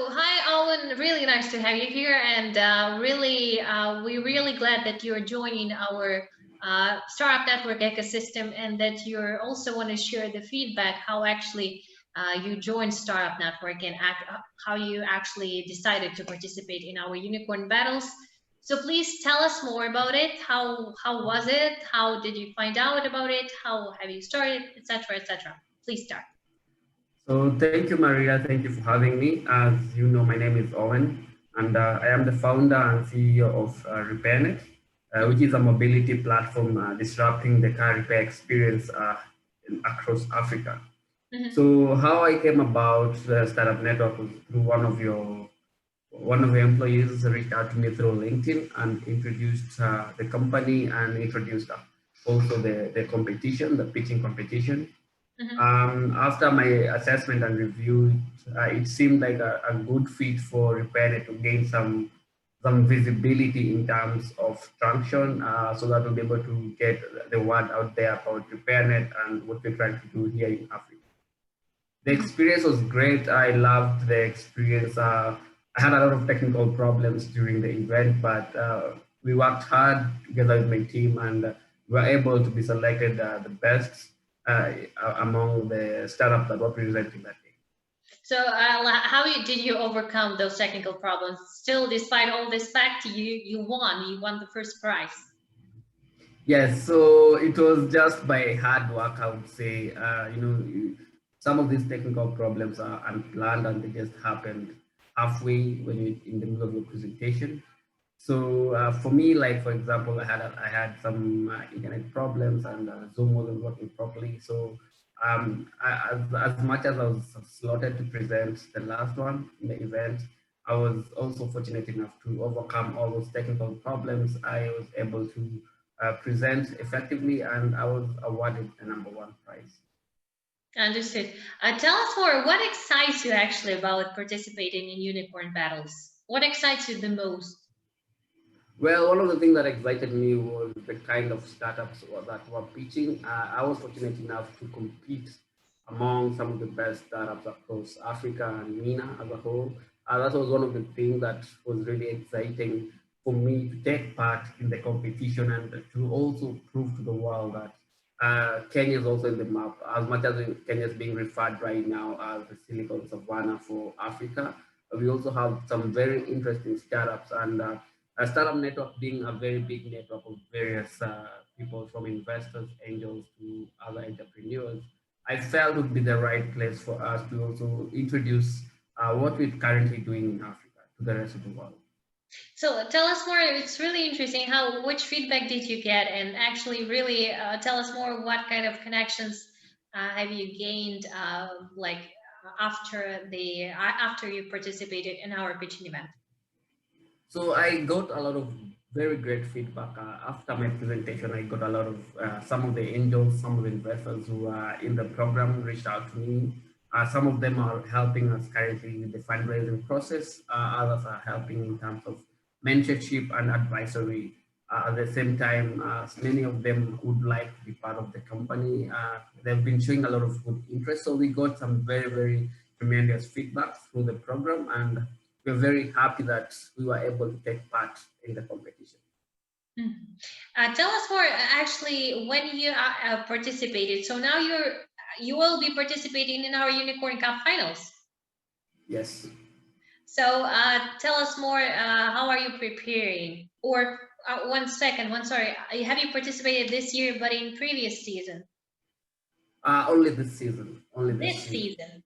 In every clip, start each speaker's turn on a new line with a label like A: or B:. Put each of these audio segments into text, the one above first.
A: Hi, Owen. Really nice to have you here, and we're really glad that you're joining our startup network ecosystem, and that you're also want to share the feedback how actually you joined Startup Network and how you actually decided to participate in our unicorn battles. So please tell us more about it. How was it? How did you find out about it? How have you started, etc., etc. Please start.
B: So thank you, Maria. Thank you for having me. As you know, my name is Owen, and I am the founder and CEO of RepairNet, which is a mobility platform disrupting the car repair experience across Africa.
A: Mhm.
B: So how I came about the startup network was through one of your employees reached out to me through LinkedIn and introduced the company and introduced also the competition, the pitching competition.
A: Mhm.
B: After my assessment and review, it seemed like a good fit for RepairNet to gain some visibility in terms of traction, so that we'll be able to get the word out there about RepairNet and what we're trying to do here in Africa. The
A: Mhm.
B: experience was great. I loved the experience. I had a lot of technical problems during the event, but we worked hard together with my team, and we were able to be selected the best among the startups that were presenting that day.
A: So, did you overcome those technical problems? Still, despite all this fact, you won. You won the first prize.
B: Yes, so it was just by hard work, I would say. Some of these technical problems are unplanned and they just happened halfway when you're in the middle of your presentation. So for me, like for example, I had some internet problems and Zoom wasn't working properly. So as much as I was slotted to present the last one in the event, I was also fortunate enough to overcome all those technical problems. I was able to present effectively, and I was awarded the number one prize.
A: Understood. Tell us more. What excites you actually about participating in unicorn battles? What excites you the most?
B: Well, one of the things that excited me was the kind of startups that were pitching. I was fortunate enough to compete among some of the best startups across Africa and MENA as a whole. That was one of the things that was really exciting for me to take part in the competition and to also prove to the world that Kenya is also in the map. As much as Kenya is being referred right now as the Silicon Savannah for Africa, we also have some very interesting startups, and a startup network being a very big network of various people, from investors, angels to other entrepreneurs, I felt would be the right place for us to also introduce what we're currently doing in Africa to the rest of the world.
A: So, tell us more. It's really interesting. Which feedback did you get? And actually, really tell us more. What kind of connections have you gained, after you participated in our pitching event?
B: So I got a lot of very great feedback after my presentation. I got a lot of some of the angels, some of the investors who are in the program reached out to me. Some of them are helping us currently with the fundraising process. Others are helping in terms of mentorship and advisory. At the same time, many of them would like to be part of the company. They've been showing a lot of good interest. So we got some very, very tremendous feedback through the program, and we're very happy that we were able to take part in the competition.
A: Mhm. Tell us more. Actually, when you participated, so now you will be participating in our Unicorn Cup finals.
B: Yes.
A: So tell us more. How are you preparing? Or one second, one sorry. Have you participated this year, but in previous season?
B: Only this season. Only this
A: This
B: season.
A: season.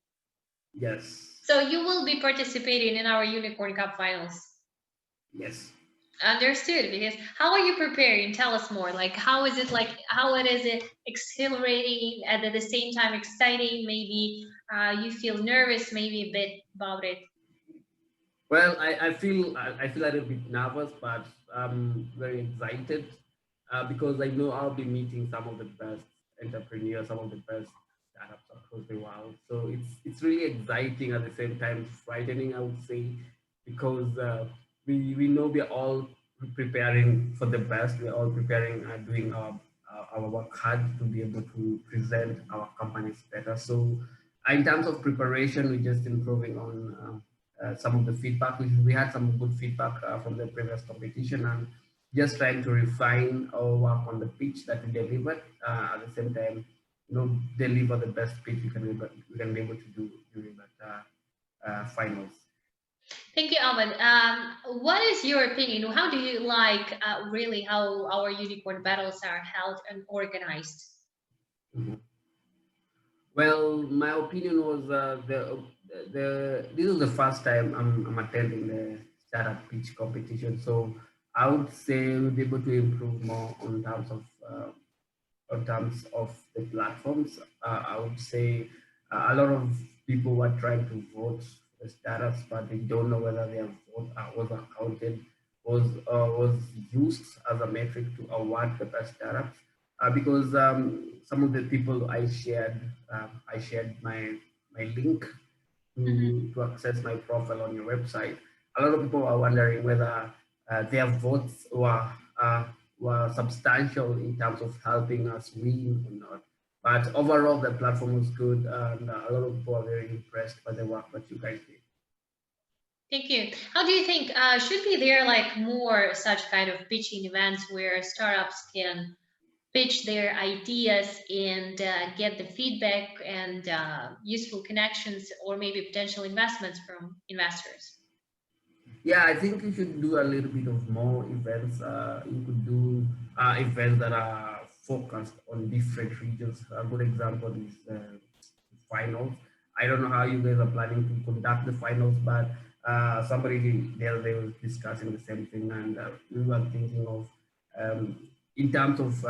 B: Yes.
A: So you will be participating in our Unicorn Cup finals.
B: Yes.
A: Understood. Because how are you preparing? Tell us more. Like how is it like? How it is it exhilarating and at the same time exciting? Maybe you feel nervous, maybe a bit about it.
B: Well, I feel a little bit nervous, but I'm very excited because I know I'll be meeting some of the best entrepreneurs, some of the best startups across the world. So it's really exciting at the same time frightening, I would say, because we know we're all preparing for the best. We're all preparing, doing our work hard to be able to present our companies better. So in terms of preparation, we're just improving on some of the feedback. We had some good feedback from the previous competition, and just trying to refine our work on the pitch that we delivered. At the same time, deliver the best pitch we can be able to do during that finals.
A: Thank you, Owen. What is your opinion? How do you like really how our unicorn battles are held and organized?
B: Mm-hmm. Well, my opinion was this is the first time I'm attending the startup pitch competition, so I would say we'll be able to improve more in terms of the platforms. I would say a lot of people were trying to vote for the startups, but they don't know whether their vote was accounted, was used as a metric to award the best startups. Because some of the people I shared my link to access my profile on your website. A lot of people are wondering whether their votes were substantial in terms of helping us win or not. But overall, the platform was good, and a lot of people are very impressed by the work that you guys did.
A: Thank you. How do you think should be there like more such kind of pitching events where startups can pitch their ideas and get the feedback and useful connections or maybe potential investments from investors?
B: Yeah, I think you should do a little bit of more events. You could do events that are focused on different regions. A good example is finals. I don't know how you guys are planning to conduct the finals, but somebody the other day was discussing the same thing, and we were thinking of in terms of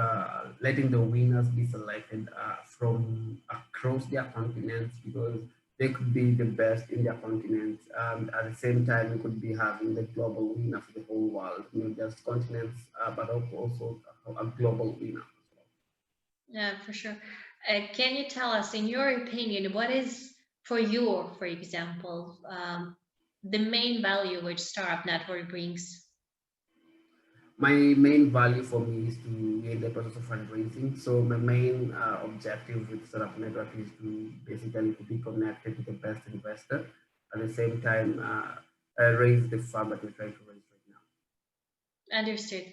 B: letting the winners be selected from across their continents, because they could be the best in their continents, and at the same time we could be having the global winner for the whole world, just continents, but also a global winner as well.
A: Yeah, for sure. Can you tell us, in your opinion, what is for you, for example, the main value which Startup Network brings?
B: My main value for me is to be in the process of fundraising. So my main objective with Startup Network is to basically to be connected to the best investor, at the same time raise the fund that we're trying to raise right now.
A: Understood.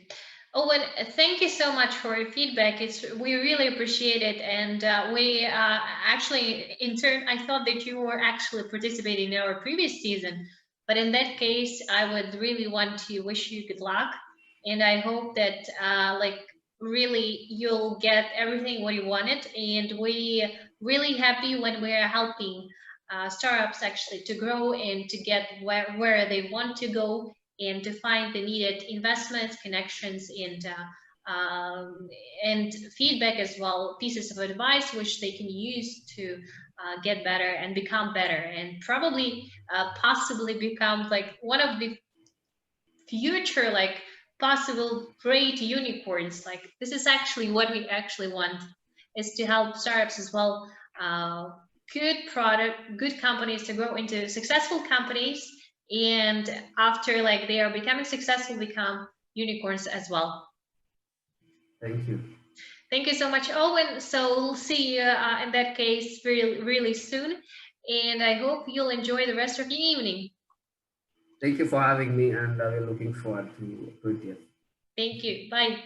A: Owen, thank you so much for your feedback. We really appreciate it, and we actually, in turn, I thought that you were actually participating in our previous season, but in that case, I would really want to wish you good luck, and I hope that like really you'll get everything what you wanted, and we really happy when we are helping startups actually to grow and to get where they want to go and to find the needed investments, connections, and feedback as well, pieces of advice which they can use to get better and become better, and probably possibly become like one of the future like possible great unicorns. Like this is actually what we actually want, is to help startups as well, good product, good companies to grow into successful companies, and after like they are becoming successful, become unicorns as well.
B: Thank you.
A: Thank you so much, Owen. So we'll see you in that case really soon, and I hope you'll enjoy the rest of your evening.
B: Thank you for having me, and we're looking forward to it.
A: Thank you. Bye.